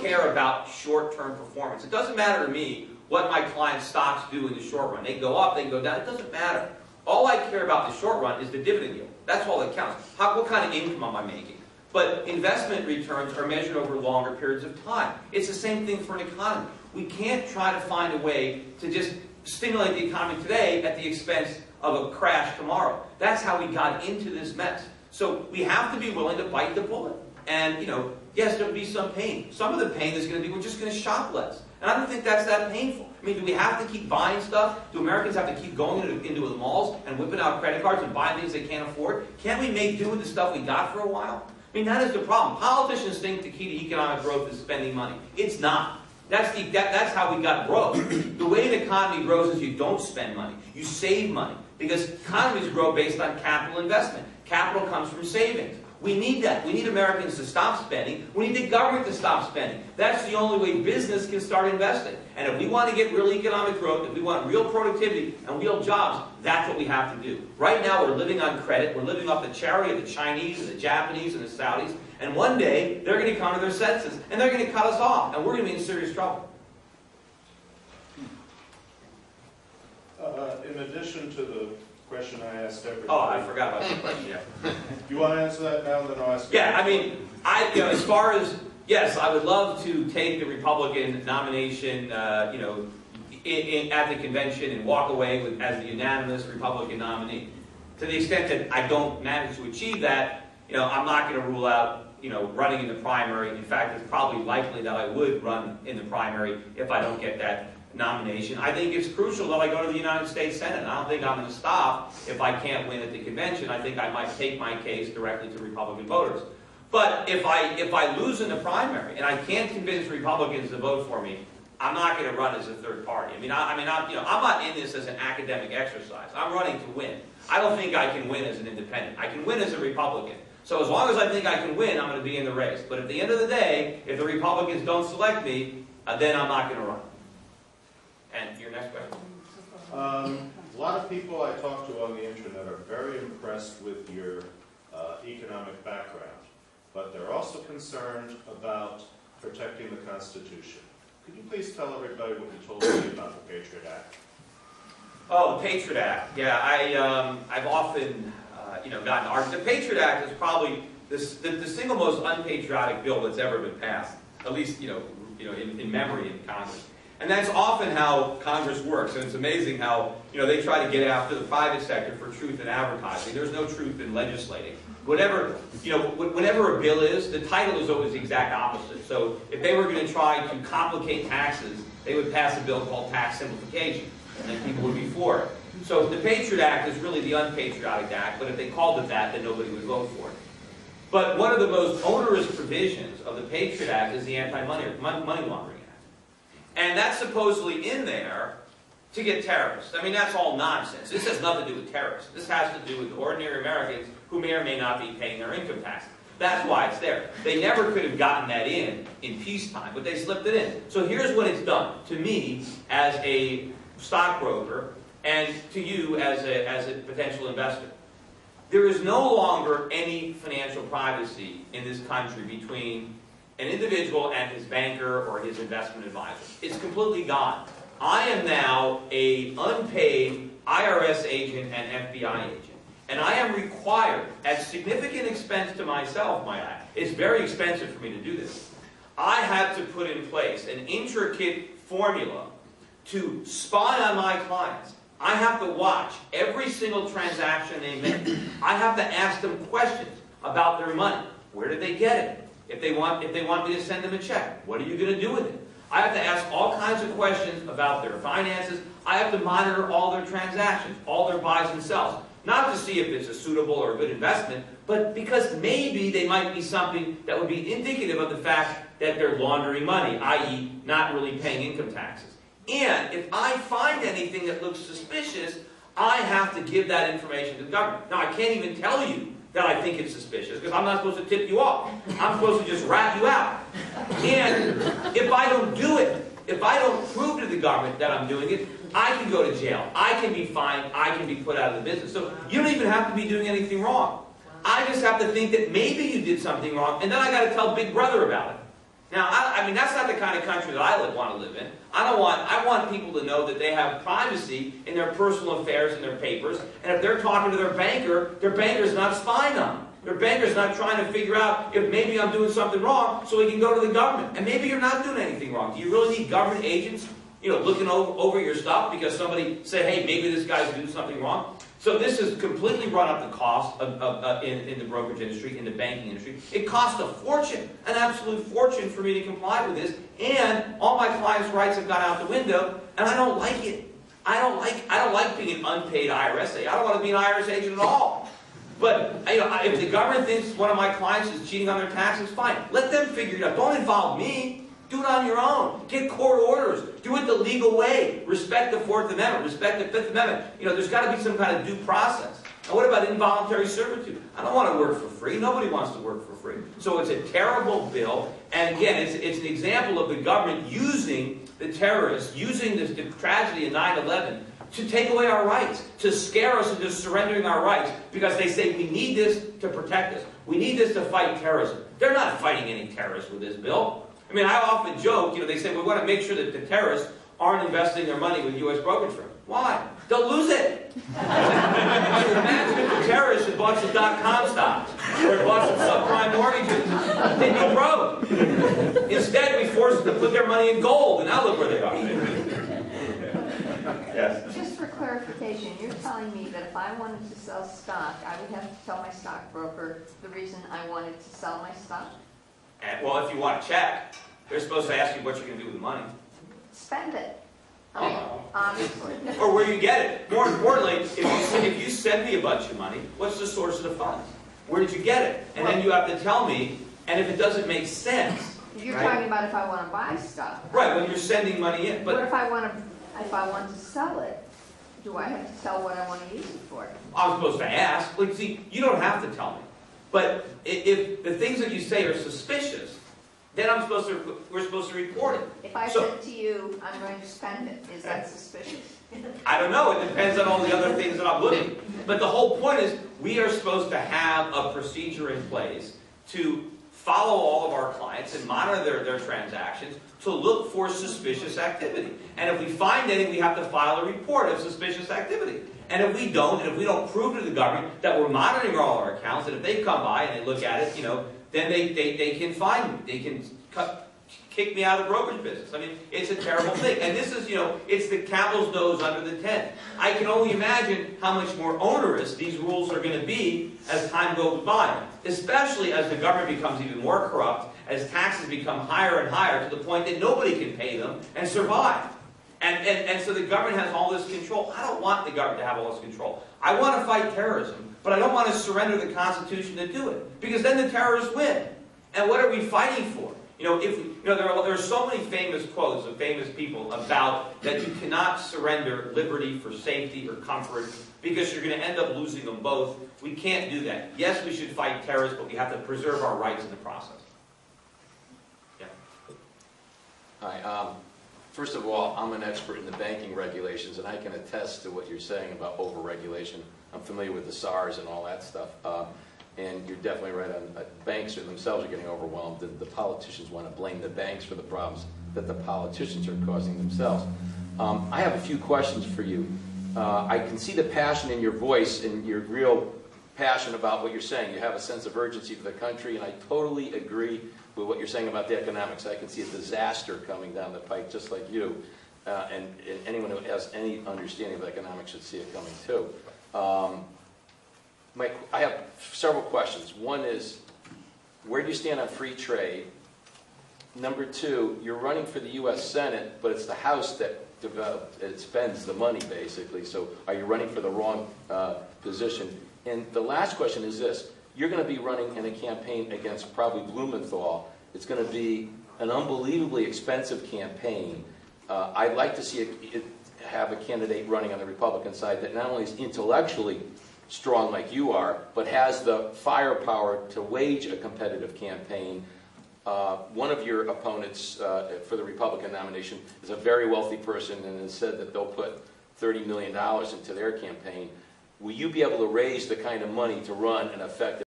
care about short-term performance. It doesn't matter to me what my client's stocks do in the short run. They go up, they go down. It doesn't matter. All I care about in the short run is the dividend yield. That's all that counts. What kind of income am I making? But investment returns are measured over longer periods of time. It's the same thing for an economy. We can't try to find a way to just stimulate the economy today at the expense of a crash tomorrow. That's how we got into this mess. So we have to be willing to bite the bullet. And, you know, yes, there'll be some pain. Some of the pain is going to be we're just going to shop less. And I don't think that's that painful. I mean, do we have to keep buying stuff? Do Americans have to keep going into the malls and whipping out credit cards and buying things they can't afford? Can't we make do with the stuff we got for a while? I mean, that is the problem. Politicians think the key to economic growth is spending money. It's not. That's how we got growth. The way an economy grows is you don't spend money. You save money. Because economies grow based on capital investment. Capital comes from savings. We need that. We need Americans to stop spending. We need the government to stop spending. That's the only way business can start investing. And if we want to get real economic growth, if we want real productivity and real jobs, that's what we have to do. Right now we're living on credit. We're living off the charity of the Chinese and the Japanese and the Saudis. And one day they're going to come to their senses and they're going to cut us off. And we're going to be in serious trouble. In addition to the question I asked everybody. Oh, I forgot about the question, yeah. Do you want to answer that now, and then I'll ask you? Yeah, I mean, as far as, yes, I would love to take the Republican nomination, at the convention and walk away as the unanimous Republican nominee. To the extent that I don't manage to achieve that, I'm not going to rule out, running in the primary. In fact, it's probably likely that I would run in the primary if I don't get that nomination. I think it's crucial that I go to the United States Senate. I don't think I'm going to stop if I can't win at the convention. I think I might take my case directly to Republican voters. But if I lose in the primary and I can't convince Republicans to vote for me, I'm not going to run as a third party. I'm not in this as an academic exercise. I'm running to win. I don't think I can win as an independent. I can win as a Republican. So as long as I think I can win, I'm going to be in the race. But at the end of the day, if the Republicans don't select me, then I'm not going to run. And your next question? A lot of people I talk to on the internet are very impressed with your economic background, but they're also concerned about protecting the Constitution. Could you please tell everybody what you told me about the Patriot Act? Oh, the Patriot Act. Yeah, I've often gotten argued. The Patriot Act is probably the single most unpatriotic bill that's ever been passed, at least in memory in Congress. And that's often how Congress works. And it's amazing how, they try to get after the private sector for truth in advertising. There's no truth in legislating. Whatever a bill is, the title is always the exact opposite. So if they were going to try to complicate taxes, they would pass a bill called tax simplification. And then people would be for it. So the Patriot Act is really the unpatriotic act, but if they called it that, then nobody would vote for it. But one of the most onerous provisions of the Patriot Act is the Anti-Money Laundering Act. And that's supposedly in there to get terrorists. I mean, that's all nonsense. This has nothing to do with terrorists. This has to do with ordinary Americans who may or may not be paying their income tax. That's why it's there. They never could have gotten that in peacetime, but they slipped it in. So here's what it's done to me as a stockbroker and to you as a potential investor. There is no longer any financial privacy in this country between an individual and his banker or his investment advisor. It's completely gone. I am now an unpaid IRS agent and FBI agent. And I am required, at significant expense to myself, might I, it's very expensive for me to do this, I have to put in place an intricate formula to spy on my clients. I have to watch every single transaction they make. I have to ask them questions about their money. Where did they get it? If they want me to send them a check, what are you going to do with it? I have to ask all kinds of questions about their finances. I have to monitor all their transactions, all their buys and sells. Not to see if it's a suitable or a good investment, but because maybe they might be something that would be indicative of the fact that they're laundering money, i.e. not really paying income taxes. And if I find anything that looks suspicious, I have to give that information to the government. Now, I can't even tell you that I think it's suspicious, because I'm not supposed to tip you off. I'm supposed to just rat you out. And if I don't do it, if I don't prove to the government that I'm doing it, I can go to jail. I can be fined. I can be put out of the business. So you don't even have to be doing anything wrong. I just have to think that maybe you did something wrong, and then I got to tell Big Brother about it. Now, I mean, that's not the kind of country that I want to live in. I want people to know that they have privacy in their personal affairs and their papers, and if they're talking to their banker's not spying on them. Their banker's not trying to figure out if maybe I'm doing something wrong so he can go to the government. And maybe you're not doing anything wrong. Do you really need government agents, looking over your stuff because somebody said, hey, maybe this guy's doing something wrong? So this has completely run up the cost in the brokerage industry, in the banking industry. It costs a fortune, an absolute fortune for me to comply with this, and all my clients' rights have gone out the window, and I don't like it. I don't like being an unpaid IRS agent. I don't want to be an IRS agent at all. But if the government thinks one of my clients is cheating on their taxes, fine. Let them figure it out. Don't involve me. Do it on your own. Get court orders. Do it the legal way. Respect the Fourth Amendment. Respect the Fifth Amendment. There's got to be some kind of due process. Now, what about involuntary servitude? I don't want to work for free. Nobody wants to work for free. So it's a terrible bill. And again, it's an example of the government using the terrorists, using the tragedy of 9/11 to take away our rights, to scare us into surrendering our rights, because they say we need this to protect us. We need this to fight terrorism. They're not fighting any terrorists with this bill. I mean, I often joke, they say we want to make sure that the terrorists aren't investing their money with U.S. brokerage firms. Why? They'll lose it. Imagine if the terrorists had bought some .com stocks, or had bought some subprime mortgages. They'd be broke. Instead, we forced them to put their money in gold, and now look where they are. Yes. Just for clarification, you're telling me that if I wanted to sell stock, I would have to tell my stockbroker the reason I wanted to sell my stock? Well, if you want a check, they're supposed to ask you what you're going to do with the money. Spend it. I mean, obviously. Or where you get it. More importantly, if you send me a bunch of money, what's the source of the funds? Where did you get it? And then you have to tell me, and if it doesn't make sense... You're talking about if I want to buy stuff. Right, when you're sending money in. But what if I want to sell it? Do I have to tell what I want to use it for? I'm supposed to ask. See, you don't have to tell me. But if the things that you say are suspicious, then we're supposed to report it. If I said to you, I'm going to spend it, is that suspicious? I don't know. It depends on all the other things that I'm looking. But the whole point is, we are supposed to have a procedure in place to follow all of our clients and monitor their transactions to look for suspicious activity. And if we find any, we have to file a report of suspicious activity. And if we don't, prove to the government that we're monitoring all our accounts, and if they come by and they look at it, then they can fine me. They can kick me out of the brokerage business. I mean, it's a terrible thing. And this is, it's the camel's nose under the tent. I can only imagine how much more onerous these rules are going to be as time goes by, especially as the government becomes even more corrupt, as taxes become higher and higher to the point that nobody can pay them and survive. And so the government has all this control. I don't want the government to have all this control. I want to fight terrorism, but I don't want to surrender the Constitution to do it, because then the terrorists win. And what are we fighting for? There are so many famous quotes of famous people about that you cannot surrender liberty for safety or comfort, because you're going to end up losing them both. We can't do that. Yes, we should fight terrorists, but we have to preserve our rights in the process. Yeah. Hi. First of all, I'm an expert in the banking regulations, and I can attest to what you're saying about over-regulation. I'm familiar with the SARS and all that stuff. And you're definitely right on. Banks themselves are getting overwhelmed, and the politicians want to blame the banks for the problems that the politicians are causing themselves. I have a few questions for you. I can see the passion in your voice, and your real passion about what you're saying. You have a sense of urgency for the country, and I totally agree with what you're saying about the economics. I can see a disaster coming down the pike, just like you. And anyone who has any understanding of economics should see it coming too. I have several questions. One is, where do you stand on free trade? Number two, you're running for the U.S. Senate, but it's the House that spends the money, basically. So are you running for the wrong position? And the last question is this. You're going to be running in a campaign against probably Blumenthal. It's going to be an unbelievably expensive campaign. I'd like to see have a candidate running on the Republican side that not only is intellectually strong like you are, but has the firepower to wage a competitive campaign. One of your opponents for the Republican nomination is a very wealthy person and has said that they'll put $30 million into their campaign. Will you be able to raise the kind of money to run an effective